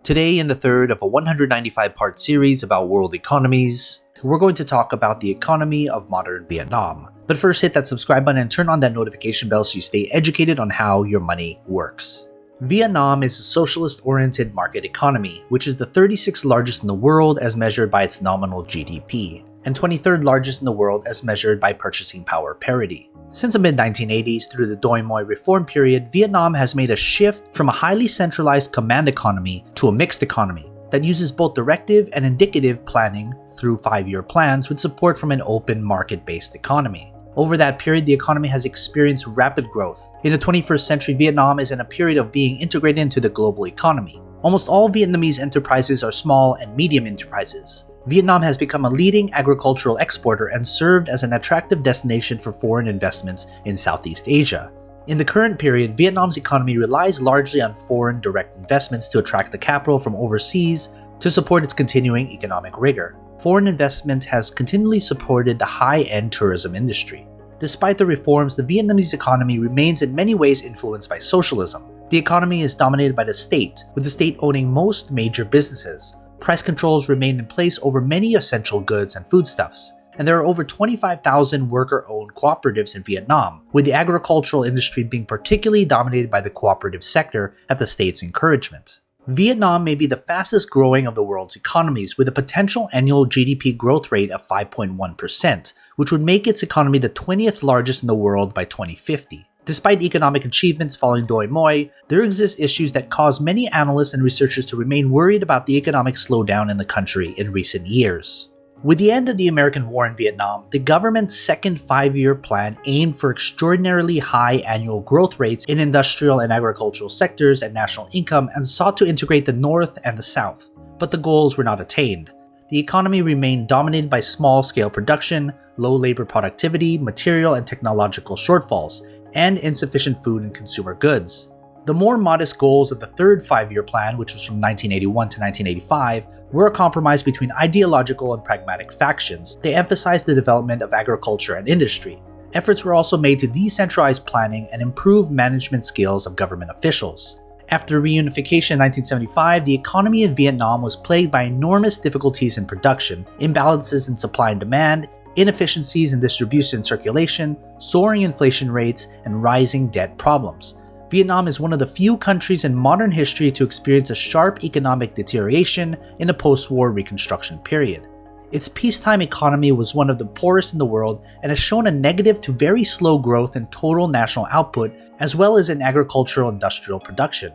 Today, in the third of a 195-part series about world economies, we're going to talk about the economy of modern Vietnam. But first, hit that subscribe button and turn on that notification bell so you stay educated on how your money works. Vietnam is a socialist-oriented market economy, which is the 36th largest in the world as measured by its nominal GDP, and 23rd largest in the world as measured by purchasing power parity. Since the mid-1980s through the Doi Moi reform period, Vietnam has made a shift from a highly centralized command economy to a mixed economy that uses both directive and indicative planning through 5-year plans with support from an open market-based economy. Over that period, the economy has experienced rapid growth. In the 21st century, Vietnam is in a period of being integrated into the global economy. Almost all Vietnamese enterprises are small and medium enterprises. Vietnam has become a leading agricultural exporter and served as an attractive destination for foreign investments in Southeast Asia. In the current period, Vietnam's economy relies largely on foreign direct investments to attract the capital from overseas to support its continuing economic rigor. Foreign investment has continually supported the high-end tourism industry. Despite the reforms, the Vietnamese economy remains in many ways influenced by socialism. The economy is dominated by the state, with the state owning most major businesses. Price controls remain in place over many essential goods and foodstuffs, and there are over 25,000 worker-owned cooperatives in Vietnam, with the agricultural industry being particularly dominated by the cooperative sector at the state's encouragement. Vietnam may be the fastest growing of the world's economies, with a potential annual GDP growth rate of 5.1%, which would make its economy the 20th largest in the world by 2050. Despite economic achievements following Doi Moi, there exist issues that cause many analysts and researchers to remain worried about the economic slowdown in the country in recent years. With the end of the American War in Vietnam, the government's second 5-year plan aimed for extraordinarily high annual growth rates in industrial and agricultural sectors and national income and sought to integrate the North and the South, but the goals were not attained. The economy remained dominated by small-scale production, low labor productivity, material and technological shortfalls, and insufficient food and consumer goods. The more modest goals of the third 5-year plan, which was from 1981 to 1985, were a compromise between ideological and pragmatic factions. They emphasized the development of agriculture and industry. Efforts were also made to decentralize planning and improve management skills of government officials. After reunification in 1975, the economy in Vietnam was plagued by enormous difficulties in production, imbalances in supply and demand, inefficiencies in distribution and circulation, soaring inflation rates, and rising debt problems. Vietnam is one of the few countries in modern history to experience a sharp economic deterioration in the post-war reconstruction period. Its peacetime economy was one of the poorest in the world and has shown a negative to very slow growth in total national output as well as in agricultural industrial production.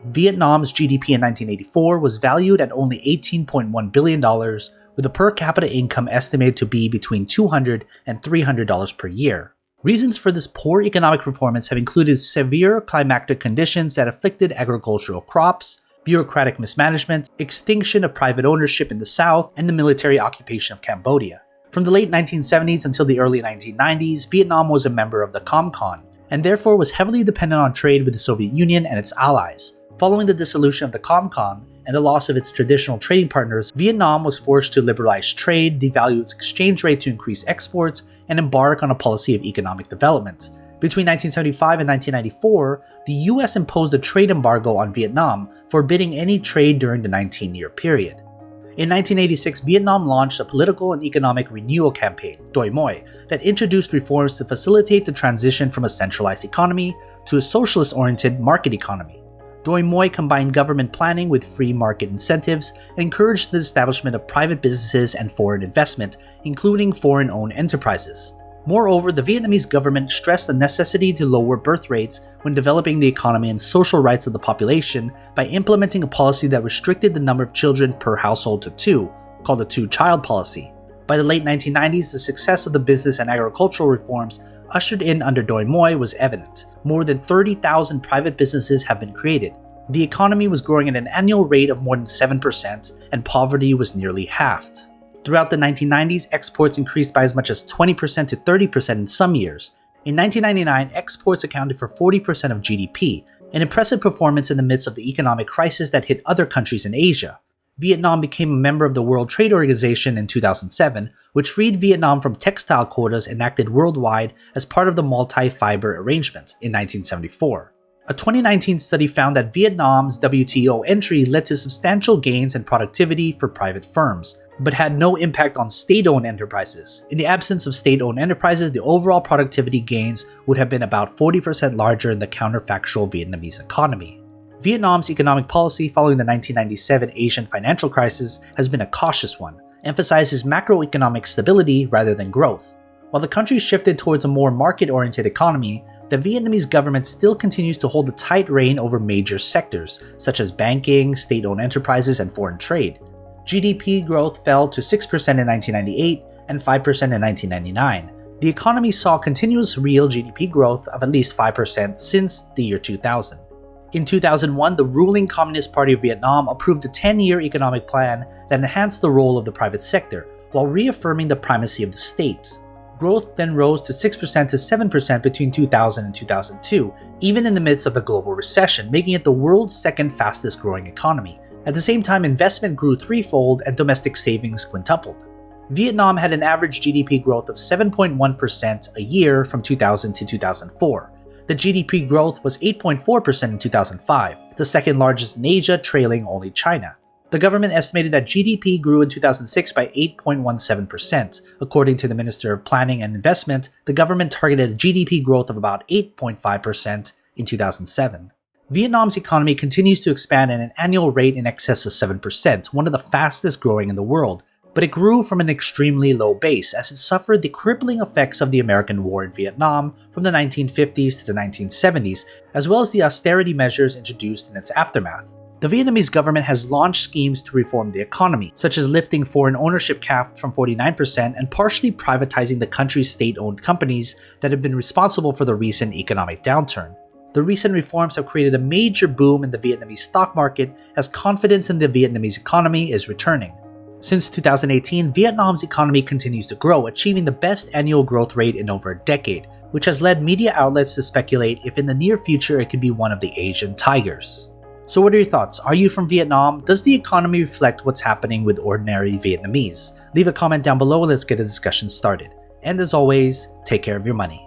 Vietnam's GDP in 1984 was valued at only $18.1 billion, with a per capita income estimated to be between $200 and $300 per year. Reasons for this poor economic performance have included severe climatic conditions that afflicted agricultural crops, bureaucratic mismanagement, extinction of private ownership in the South, and the military occupation of Cambodia. From the late 1970s until the early 1990s, Vietnam was a member of the COMCON, and therefore was heavily dependent on trade with the Soviet Union and its allies. Following the dissolution of the COMCON and the loss of its traditional trading partners, Vietnam was forced to liberalize trade, devalue its exchange rate to increase exports, and embark on a policy of economic development. Between 1975 and 1994, the US imposed a trade embargo on Vietnam, forbidding any trade during the 19-year period. In 1986, Vietnam launched a political and economic renewal campaign, Doi Moi, that introduced reforms to facilitate the transition from a centralized economy to a socialist-oriented market economy. Doi Moi combined government planning with free market incentives and encouraged the establishment of private businesses and foreign investment, including foreign-owned enterprises. Moreover, the Vietnamese government stressed the necessity to lower birth rates when developing the economy and social rights of the population by implementing a policy that restricted the number of children per household to 2, called the two-child policy. By the late 1990s, the success of the business and agricultural reforms ushered in under Doi Moi was evident. More than 30,000 private businesses have been created. The economy was growing at an annual rate of more than 7%, and poverty was nearly halved. Throughout the 1990s, exports increased by as much as 20% to 30% in some years. In 1999, exports accounted for 40% of GDP, an impressive performance in the midst of the economic crisis that hit other countries in Asia. Vietnam became a member of the World Trade Organization in 2007, which freed Vietnam from textile quotas enacted worldwide as part of the multi-fiber arrangement in 1974. A 2019 study found that Vietnam's WTO entry led to substantial gains in productivity for private firms, but had no impact on state-owned enterprises. In the absence of state-owned enterprises, the overall productivity gains would have been about 40% larger in the counterfactual Vietnamese economy. Vietnam's economic policy following the 1997 Asian financial crisis has been a cautious one, emphasizes macroeconomic stability rather than growth. While the country shifted towards a more market-oriented economy, the Vietnamese government still continues to hold a tight rein over major sectors, such as banking, state-owned enterprises, and foreign trade. GDP growth fell to 6% in 1998 and 5% in 1999. The economy saw continuous real GDP growth of at least 5% since the year 2000. In 2001, the ruling Communist Party of Vietnam approved a 10-year economic plan that enhanced the role of the private sector, while reaffirming the primacy of the state. Growth then rose to 6% to 7% between 2000 and 2002, even in the midst of the global recession, making it the world's second fastest growing economy. At the same time, investment grew threefold and domestic savings quintupled. Vietnam had an average GDP growth of 7.1% a year from 2000 to 2004. The GDP growth was 8.4% in 2005, the second largest in Asia, trailing only China. The government estimated that GDP grew in 2006 by 8.17%. According to the Minister of Planning and Investment, the government targeted a GDP growth of about 8.5% in 2007. Vietnam's economy continues to expand at an annual rate in excess of 7%, one of the fastest growing in the world. But it grew from an extremely low base as it suffered the crippling effects of the American War in Vietnam from the 1950s to the 1970s, as well as the austerity measures introduced in its aftermath. The Vietnamese government has launched schemes to reform the economy, such as lifting foreign ownership cap from 49% and partially privatizing the country's state-owned companies that have been responsible for the recent economic downturn. The recent reforms have created a major boom in the Vietnamese stock market as confidence in the Vietnamese economy is returning. Since 2018, Vietnam's economy continues to grow, achieving the best annual growth rate in over a decade, which has led media outlets to speculate if in the near future it could be one of the Asian tigers. So what are your thoughts? Are you from Vietnam? Does the economy reflect what's happening with ordinary Vietnamese? Leave a comment down below and let's get a discussion started. And as always, take care of your money.